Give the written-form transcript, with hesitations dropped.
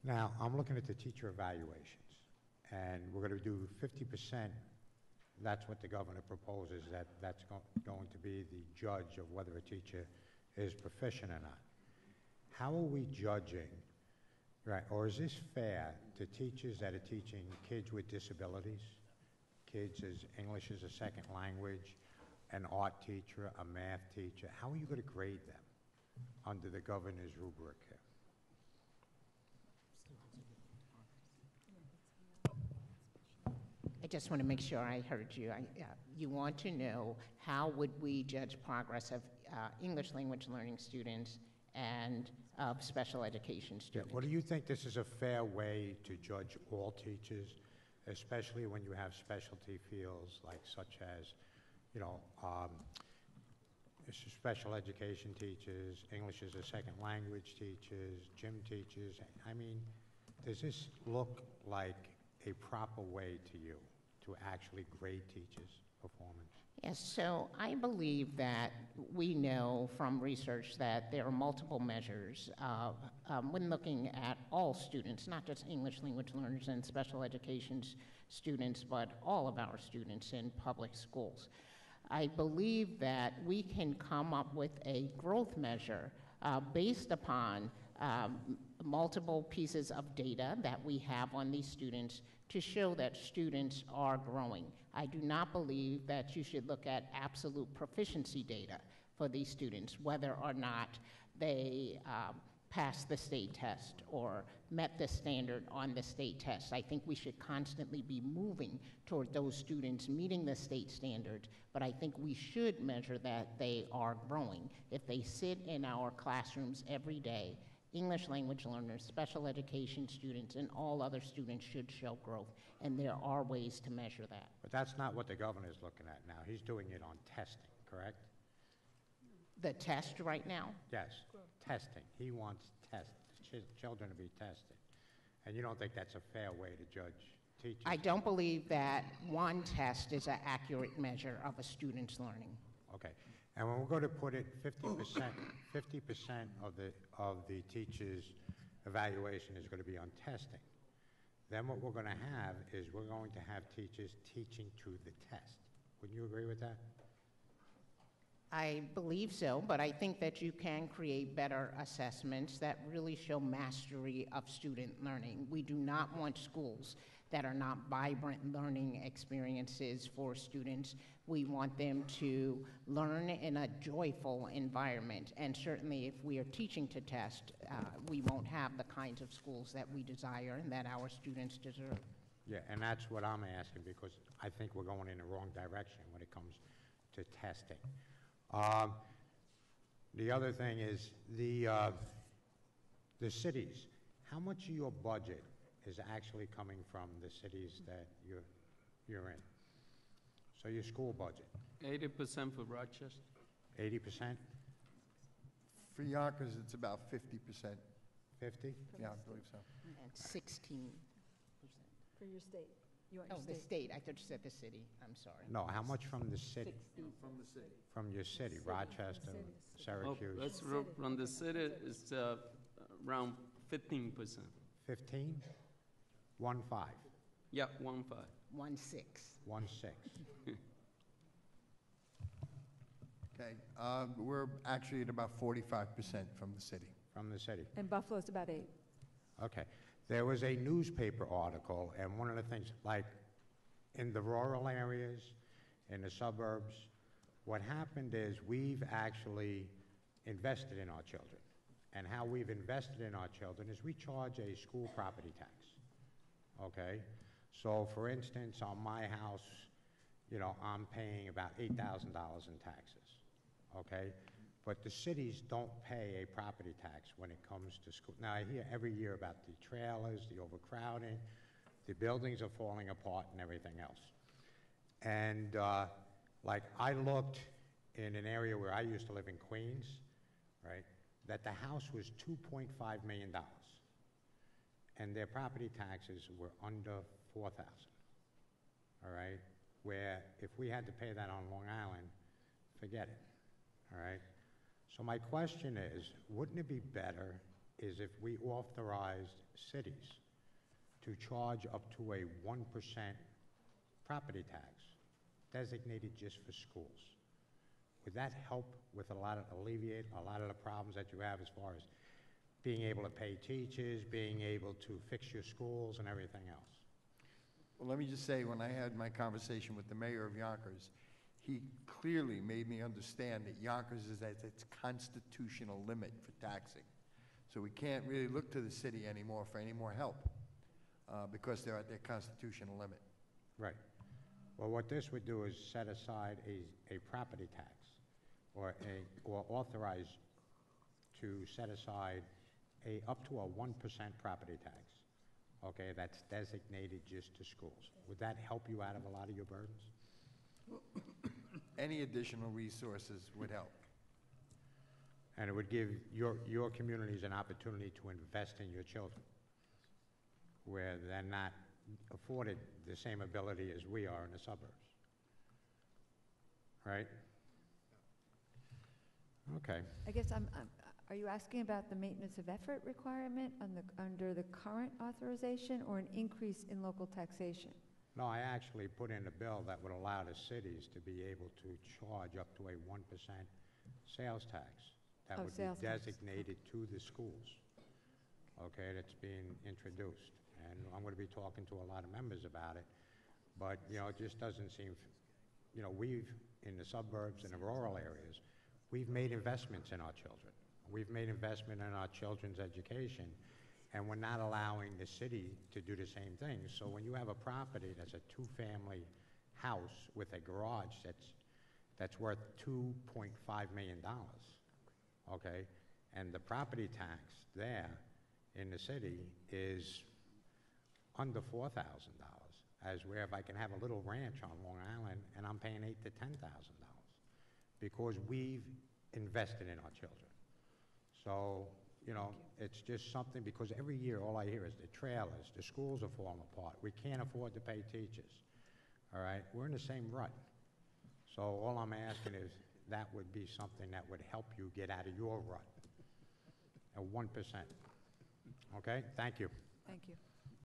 Now, I'm looking at the teacher evaluations, and we're going to do 50%. That's what the governor proposes, that's going to be the judge of whether a teacher is proficient or not. How are we judging, right, or is this fair to teachers that are teaching kids with disabilities, kids as English as a second language, an art teacher, a math teacher? How are you going to grade them under the governor's rubric here? I just want to make sure I heard you. You want to know how would we judge progress of English language learning students and of special education students? Yeah, well, do you think this is a fair way to judge all teachers, especially when you have specialty fields like such as, you know, special education teachers, English as a second language teachers, gym teachers? I mean, does this look like a proper way to you to actually grade teachers' performance? Yes, so I believe that we know from research that there are multiple measures when looking at all students, not just English language learners and special education students, but all of our students in public schools. I believe that we can come up with a growth measure based upon multiple pieces of data that we have on these students to show that students are growing. I do not believe that you should look at absolute proficiency data for these students, whether or not they passed the state test or met the standard on the state test. I think we should constantly be moving toward those students meeting the state standards, but I think we should measure that they are growing. If they sit in our classrooms every day, English language learners, special education students, and all other students should show growth, and there are ways to measure that. But that's not what the governor is looking at now. He's doing it on testing, correct? The test right now? Yes, testing. He wants children to be tested. And you don't think that's a fair way to judge teachers? I don't believe that one test is an accurate measure of a student's learning. Okay. And when we're going to put it 50% of the teachers' evaluation is going to be on testing, then what we're going to have is we're going to have teachers teaching to the test. Wouldn't you agree with that? I believe so, but I think that you can create better assessments that really show mastery of student learning. We do not want schools that are not vibrant learning experiences for students. We want them to learn in a joyful environment, and certainly if we are teaching to test, we won't have the kinds of schools that we desire and that our students deserve. Yeah, and that's what I'm asking, because I think we're going in the wrong direction when it comes to testing. The other thing is the cities. How much of your budget is actually coming from the cities that you're in? So your school budget? 80% for Rochester. 80%? For Yonkers, it's about 50%. 50? Yeah, I believe so. And 16%. For your state. You want Oh, your the state. state. I thought you said the city. I'm sorry. No, how much from the city? From the city. From your city, Rochester, Cities. Syracuse? That's from the city, it's around 15%. 15? 1-5? Yeah, 1-5. 1-6. 1-6? Okay, we're actually at about 45% from the city. From the city? And Buffalo's about 8. Okay. There was a newspaper article, and one of the things, like in the rural areas, in the suburbs, what happened is we've actually invested in our children. And how we've invested in our children is we charge a school property tax, okay? So, for instance, on my house, you know, I'm paying about $8,000 in taxes, okay? But the cities don't pay a property tax when it comes to school. Now, I hear every year about the trailers, the overcrowding, the buildings are falling apart and everything else. And like I looked in an area where I used to live in Queens, right, that the house was $2.5 million. And their property taxes were under $4,000, all right? Where if we had to pay that on Long Island, forget it, all right? So my question is, wouldn't it be better is if we authorized cities to charge up to a 1% property tax designated just for schools. Would that help with alleviate a lot of the problems that you have as far as being able to pay teachers, being able to fix your schools and everything else? Well, let me just say, when I had my conversation with the mayor of Yonkers, he clearly made me understand that Yonkers is at its constitutional limit for taxing. So we can't really look to the city anymore for any more help, because they're at their constitutional limit. Right. Well, what this would do is set aside a property tax, or authorize to set aside up to a 1% property tax, okay, that's designated just to schools. Would that help you out of a lot of your burdens? Any additional resources would help. And it would give your communities an opportunity to invest in your children, where they're not afforded the same ability as we are in the suburbs. Right? Okay. I guess are you asking about the maintenance of effort requirement under the current authorization, or an increase in local taxation? No, I actually put in a bill that would allow the cities to be able to charge up to a 1% sales tax that would be Sales tax. designated to the schools. Okay, that's being introduced. And I'm going to be talking to a lot of members about it. But, you know, it just doesn't seem, you know, in the suburbs and the rural areas, we've made investments in our children. We've made investment in our children's education, and we're not allowing the city to do the same thing. So when you have a property that's a two-family house with a garage that's worth $2.5 million, okay, and the property tax there in the city is under $4,000, as where if I can have a little ranch on Long Island and I'm paying $8,000 to $10,000, because we've invested in our children. So, you know, it's just something, because every year all I hear is the trailers, the schools are falling apart, we can't afford to pay teachers, all right? We're in the same rut. So all I'm asking is that would be something that would help you get out of your rut, a 1%. Okay, thank you. Thank you.